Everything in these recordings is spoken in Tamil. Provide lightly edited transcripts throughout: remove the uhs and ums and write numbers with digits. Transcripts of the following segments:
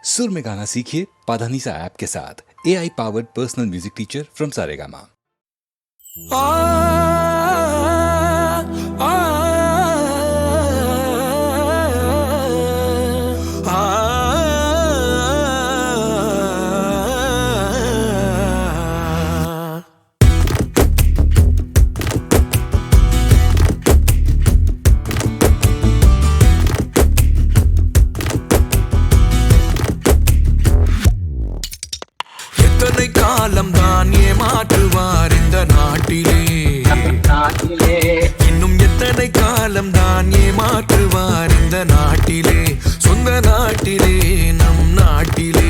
सुर में गाना सीखिए पाधानीसा ऐप के साथ। AI powered personal music teacher from Saregama. காலம் தான் ஏமாற்றுவார் இந்த நாட்டிலே இன்னும் எத்தனை காலம் தான் ஏமாற்றுவார் இந்த நாட்டிலே சொந்த நாட்டிலே நம் நாட்டிலே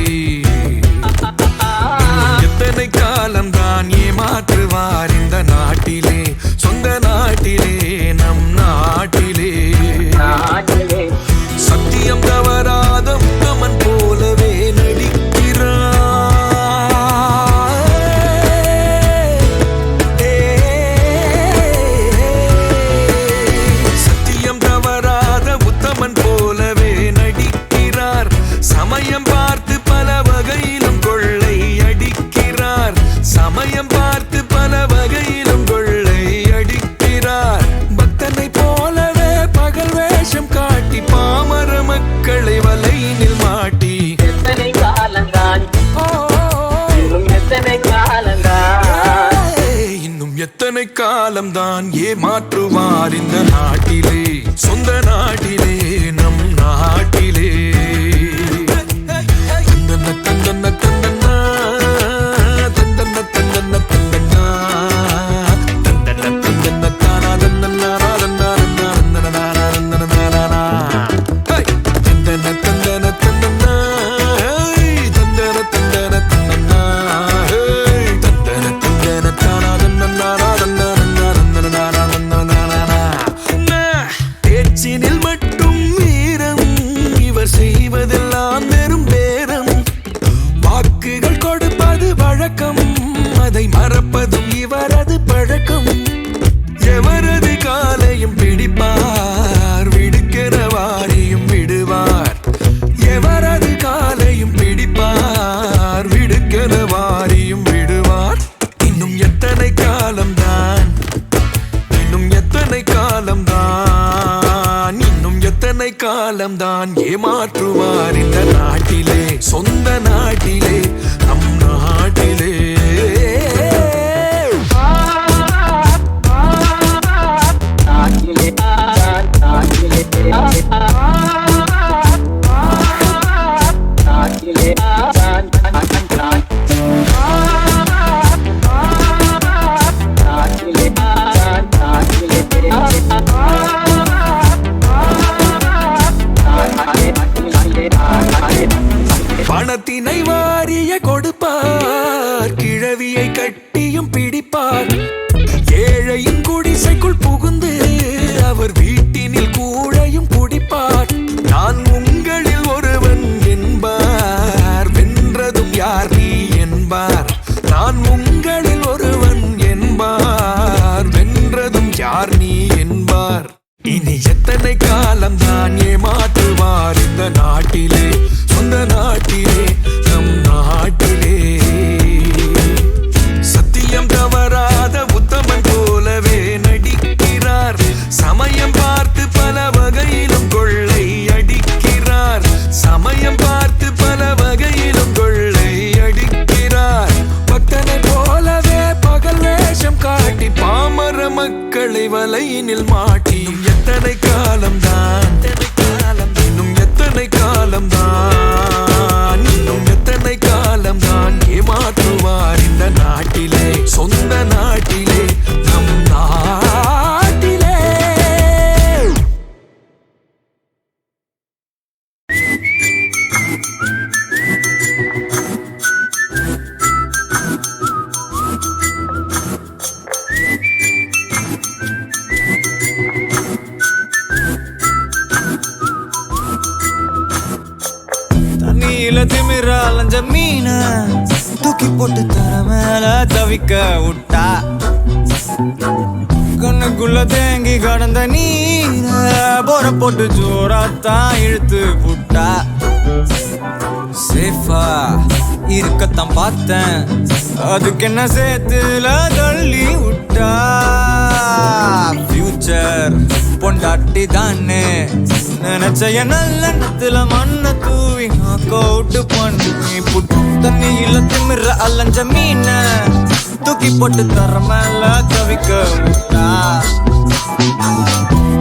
எத்தனை காலம் தான் ஏமாற்றுவார் இந்த நாட்டிலே சொந்த நாட்டிலே நம் நாட்டிலே சத்தியம் தவறாத உத்தமன் போலவே நடிக்கிறார் சமயம் பார்த்து பல வகையிலும் கொள்ளை அடிக்கிறார் சமயம் பார்த்து பல வகையிலும் கொள்ளை அடிக்கிறார் பக்தனை போலவே பகல் வேஷம் காட்டி பாமர மக்களை வலையினில் மாட்டி எத்தனை காலந்தான் இன்னும் எத்தனை காலம்தான் ஏமாற்றுவார் இந்த நாட்டிலே சொந்த நாட்டிலே நம் நாட்டிலே பேச்சினில் மட்டும் வீரம் இவர் செய்வதெல்லாம் வெறும் பேரம் வாக்குகள் கொடுப்பது வழக்கம் அதை மறப்பதும் இவரது பழக்கம் எவரது காலையும் பிடிப்பார் விடுக்கிற வாரியும் விடுவார் எவரது காலையும் பிடிப்பார் விடுக்கிற வாரியும் விடுவார் இன்னும் எத்தனை காலம்தான் இன்னும் எத்தனை காலம்தான் இன்னும் எத்தனை காலம்தான் ஏமாற்றுவார் இந்த நாட்டிலே சொந்த நாட்டிலே நம் நாட்டிலே பணத்தினை வாரிய கொடுப்பார் கிழவியை கட்டியும் பிடிப்பார் ஏழையின் குடிசைக்குள் புகுந்து அவர் வீட்டினில் கூழையும் குடிப்பார் நான் உங்களில் ஒருவன் என்பார் வென்றதும் யார் நீ என்பார் நான் உங்களில் ஒருவன் என்பார் வென்றதும் யார் நீ என்பார் இனி எத்தனை காலம்தான் ஏமாற்றுவார் இந்த நாட்டிலே சொந்த நாட்டிலே நம் நாட்டிலே சத்தியம் தவறாத உத்தமன் போலவே நடிக்கிறார் சமயம் பார்த்து பல வகையிலும் கொள்ளை அடிக்கிறார் சமயம் பார்த்து பல வகையிலும் கொள்ளை அடிக்கிறார் பக்தனை போலவே பகல் வேஷம் காட்டி பாமர மக்களை வலையினில் மாட்டி எத்தனை காலம்தான் இன்னும் எத்தனை காலம்தான் இன்னும் எத்தனை காலம்தான் ஏமாற்றுவார் இந்த நாட்டிலே சொந்த நாட்டிலே நம் நாட்டிலே திமிராலஞ்ச மீன தூக்கி போட்டு தர மேல தவிக்க விட்டா கண்ணுக்குள்ள தேங்கி கடந்த நீர போற போட்டு ஜோராத்தான் இழுத்து புட்டா சேஃபா இருக்கத்தான் பார்த்தேன், அதுக்கு என்ன சேத்துல தள்ளி விட்டா. ஃபியூச்சர் பொண்டாட்டி தானே நினைச்ச நல்ல எண்ணத்துல மண்ண தூவி அவுட் பண்ணி புட்டு தண்ணியில திமிர அலைஞ்ச மீன தூக்கி போட்டு தர மேல தவிக்க விட்டா.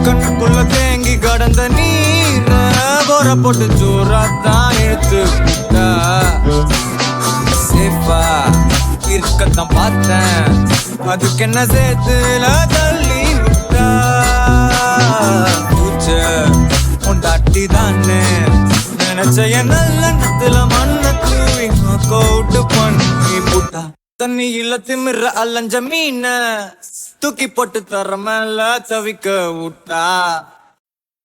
கண்ணுக்குள்ள தேங்கி கடந்த நீர போற போட்டு ஜோராத்தான் இழுத்து விட்டா. சேஃபா இருக்கத்தான் பார்த்தேன், அதுக்கு என்ன சேத்துல தள்ளி விட்டா. பொண்டாட்டி தானே நினைச்ச நல்ல எண்ணத்துல மண்ண தூவி அவுட் பண்ணி புட்டா. தண்ணியில திமிர அலைஞ்ச மீன தூக்கி போட்டு தர மேல தவிக்க விட்டா.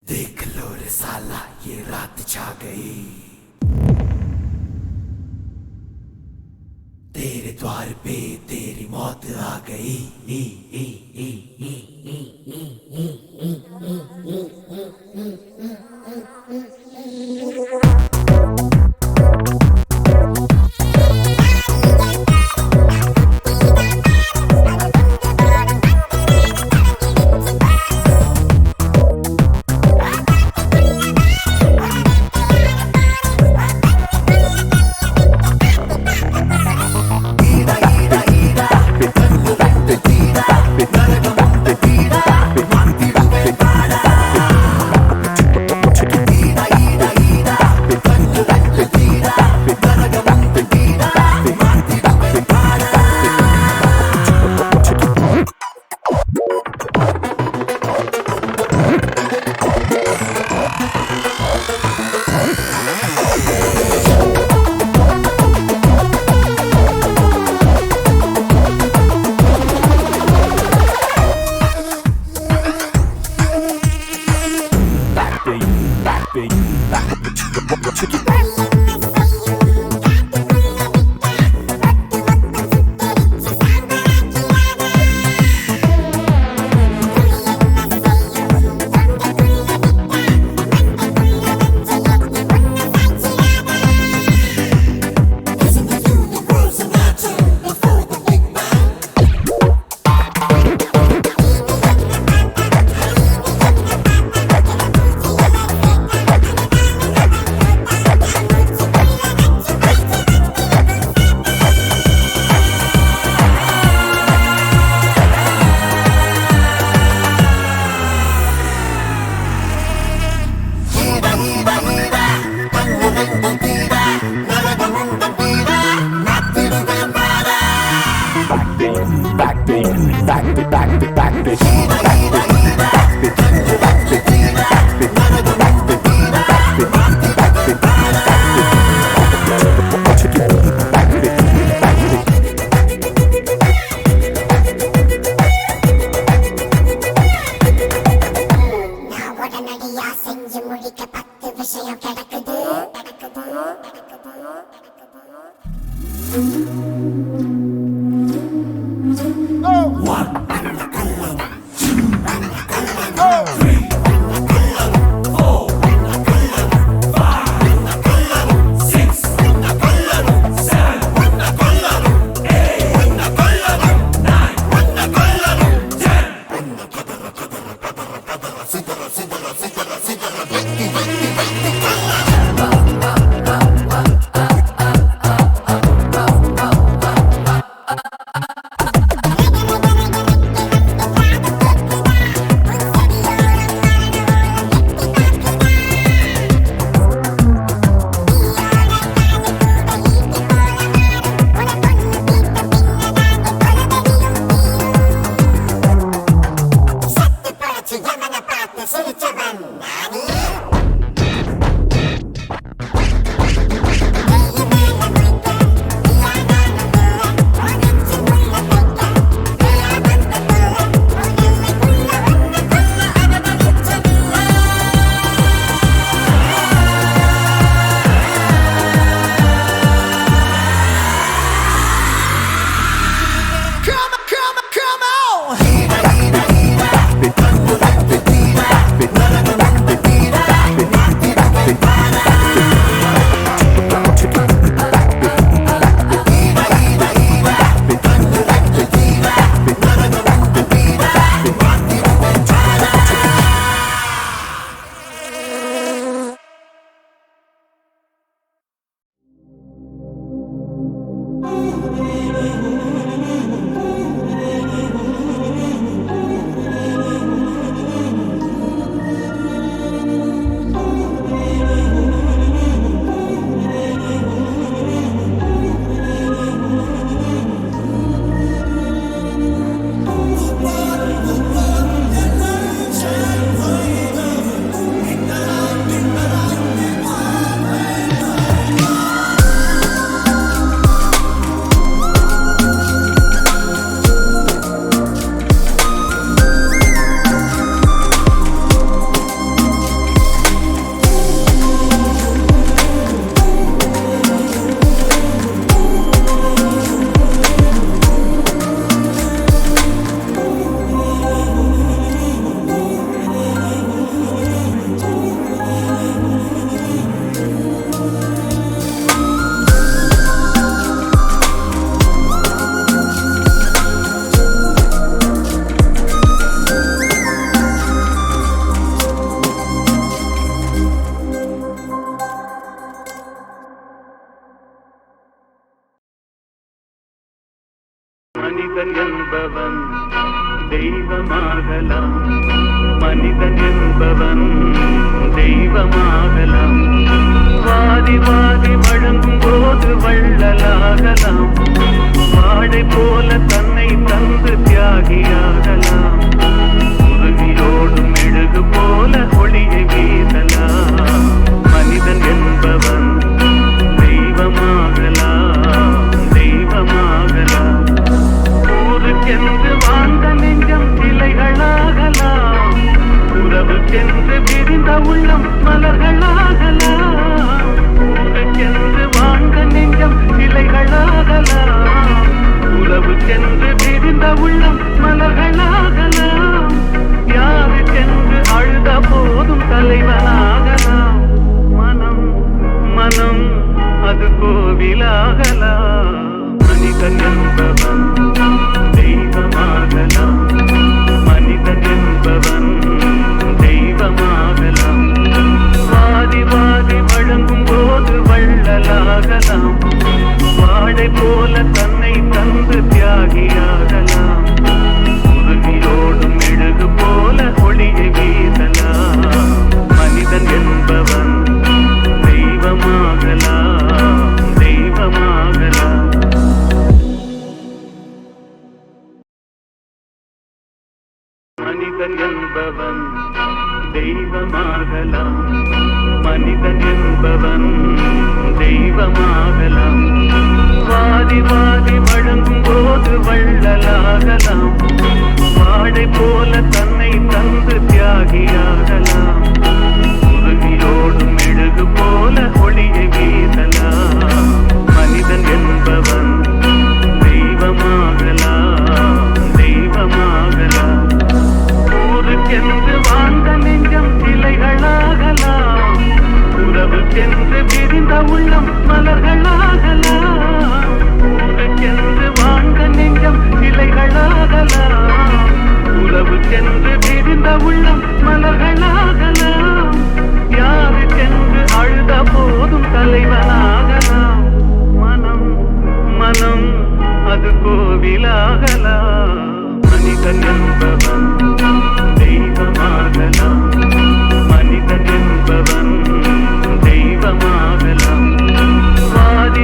देख लो रे साला ये रात छा गई, तेरे द्वार पे तेरी मौत आ गई. மனிதன் என்பவன் தெய்வமாகலாம், மனிதன் என்பவன் தெய்வமாகலாம். வாதி வாதி வழங்கும் போது வள்ளலாகலாம், வாடை போல தன்னை தந்து தியாகியாகலாம். உறுதியோடும் மெழுகு போல ஒளியை வீசலாம். மனிதன் என்பவன் தெய்வமாகலாம், தெய்வமாகலாம். ஊருக்கென்று வாழ்ந்த நெஞ்சம் சிலைகளாகலாம், உறவுக்கென்று விரிந்த உள்ளம் மலர்களாகலாம். ஊருக்கென்று வாழ்ந்த நெஞ்சம் சிலைகளாகலாம், உறவுக்கென்று விரிந்த உள்ளம் மலர்களாகலாம். யாருக்கென்று அழுத போதும் தலைவனாகலாம். மனம் மனம் அது கோவிலாகலாம். மனிதன் என்பவன் தெய்வமாகலாம், மனிதன் என்பவன் தெய்வமாகலாம். வாதி வாதி வழங்கும் போது வள்ளலாகலாம், வாடை போல தன்னை தந்து தியாகியாகலாம். உறுதியோடும் மெழுகு போல ஒளியை வீசலாம். மனிதன் என்பவன் தெய்வமாகலாம், தெய்வமாகலாம். மனிதன் என்பவன் தெய்வமாகலாம், மனிதன் என்பவன் தெய்வமாகலாம். வாதி வாதி வழங்கும் போது வள்ளலாகலாம், வாடை போல தன்னை தந்து தியாகியாகலாம். உறுதியோடும் மெழுகு போல ஒளியை வீசலாம். மனிதன் என்பவன் தெய்வமாகலாம், தெய்வமாகலாம். ஊருக்கென்று வாழ்ந்த நெஞ்சம் சிலைகளாகலாம், உறவுக்கென்று விரிந்த உள்ளம் மலர்களாகலாம். ஊருக்கென்று வாழ்ந்த நெஞ்சம் சிலைகளாகலாம், உறவுக்கென்று விரிந்த உள்ளம் மலர்களாகலாம். யாருக்கென்று அழுத போதும் தலைவனாகலாம். மனம் மனம் அது கோவிலாகலாம். மனிதன் என்பவன் தெய்வமாகலாம், மனிதன் என்பவன் தெய்வமாகலாம். வாதி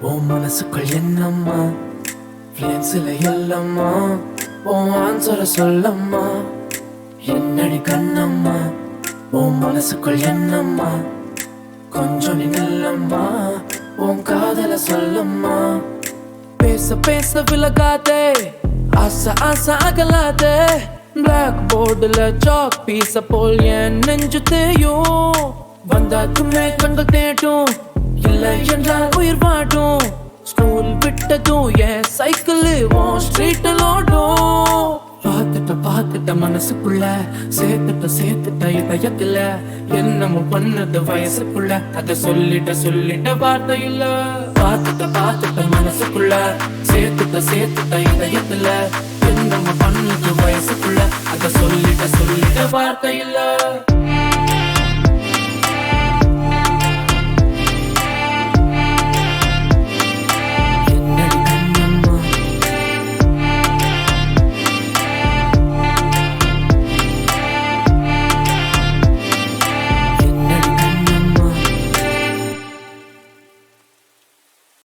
ஓ மனசுக்குள் என்னம்மா ஃபிலிம்ஸ்ல இல்லம்மா ஓ ஆன்சரை சொல்லம்மா என்னடி கண்ணம்மா ஓ மனசுக்குள் என்னம்மா கொஞ்சம் நீ நில்லம்மா உன் காதல சொல்லம்மா பேச பேச விலகாதே ஆசை ஆசை அகலாதே பிளாக் போர்டுல சாக் பீஸ போல் என் நெஞ்சு தேயும் வந்தாக்குமே கண்கள் தேட்டும் இல்லை என்றால் உயிர் வாடும் ஸ்கூல் விட்டதும் என் சைக்கிள் உன் ஸ்ட்ரீட்டில் ஓடும் பார்த்துட்ட மனசுக்குள்ள சேர்த்துட்ட இதயத்துல என்னமோ பண்ணது வயசுக்குள்ள அத சொல்லிட்ட வார்த்தை இல்ல பார்த்துட்ட மனசுக்குள்ள சேர்த்துட்ட இதயத்துல என்னமோ பண்ணது வயசுக்குள்ள அத சொல்லிட்ட வார்த்தை இல்ல